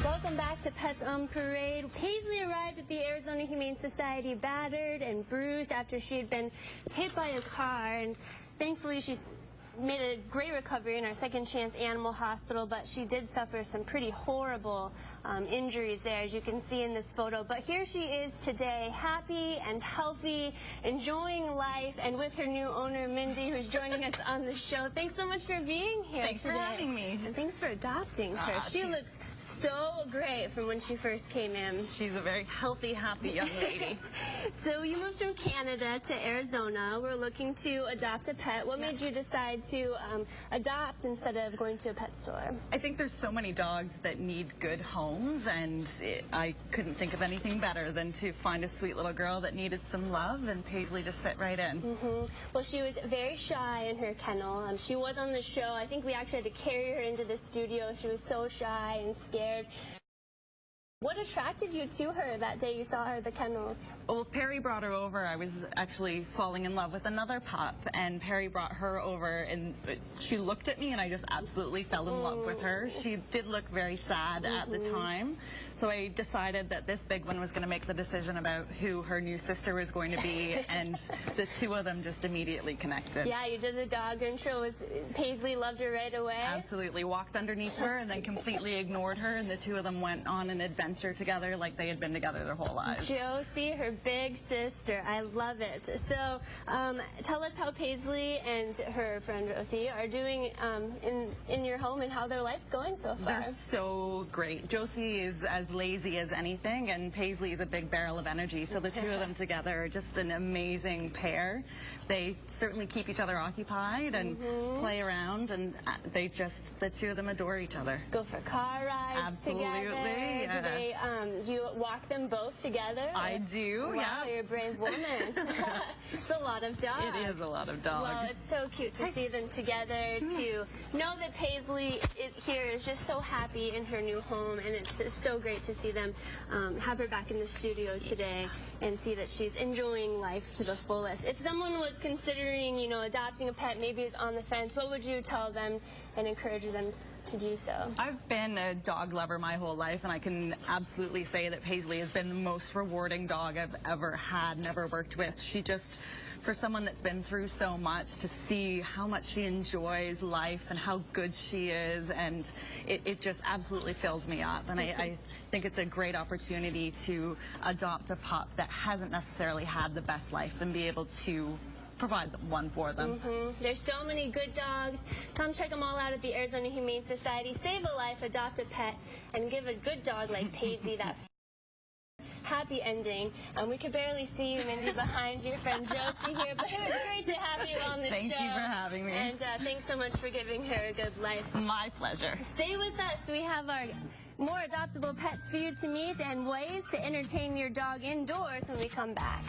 Welcome back to Pets on Parade. Paisley arrived at the Arizona Humane Society battered and bruised after she had been hit by a car, and thankfully she's made a great recovery in our Second Chance Animal Hospital, but she did suffer some pretty horrible injuries there, as you can see in this photo. But here she is today, happy and healthy, enjoying life, and with her new owner, Mindy, who's joining us on the show. Thanks so much for being here Thanks today. for having me. And thanks for adopting her. She looks so great from when she first came in. She's a very healthy, happy young lady. So you moved from Canada to Arizona. We're looking to adopt a pet. What made you decide to adopt instead of going to a pet store? I think there's so many dogs that need good homes, and I couldn't think of anything better than to find a sweet little girl that needed some love, and Paisley just fit right in. Well, she was very shy in her kennel. She was on the show. I think we actually had to carry her into the studio. She was so shy and scared. What attracted you to her that day you saw her at the kennels? Well, Perry brought her over. I was actually falling in love with another pup, and Perry brought her over, and she looked at me, and I just absolutely fell in love with her. She did look very sad at the time, so I decided that this big one was going to make the decision about who her new sister was going to be, and the two of them just immediately connected. Yeah, you did the dog intro. Paisley loved her right away? Absolutely. Walked underneath her and then completely ignored her, and the two of them went on an adventure together like they had been together their whole lives. Josie, her big sister. I love it. So tell us how Paisley and her friend Josie are doing in your home and how their life's going so far. They're so great. Josie is as lazy as anything, and Paisley is a big barrel of energy, so the two of them together are just an amazing pair. They certainly keep each other occupied and play around, and the two of them adore each other. Go for car rides together. Yes. Do you walk them both together? I do, wow, you're a brave woman. It's a lot of dogs. It is a lot of dogs. Well, it's so cute to see them together, to know that Paisley here is just so happy in her new home, and it's just so great to see them have her back in the studio today and see that she's enjoying life to the fullest. If someone was considering, adopting a pet, maybe is on the fence, what would you tell them and encourage them to do so? I've been a dog lover my whole life, and I can absolutely say that Paisley has been the most rewarding dog I've ever had and ever worked with. She just, for someone that's been through so much, to see how much she enjoys life and how good she is, and it just absolutely fills me up. And I think it's a great opportunity to adopt a pup that hasn't necessarily had the best life and be able to provide one for them. There's so many good dogs. Come check them all out at the Arizona Humane Society. Save a life, adopt a pet, and give a good dog like Paisley that happy ending. We could barely see you, Mindy, behind your friend Josie here, but it was great to have you on the show. Thank you for having me. And thanks so much for giving her a good life. My pleasure. Stay with us. We have our more adoptable pets for you to meet and ways to entertain your dog indoors when we come back.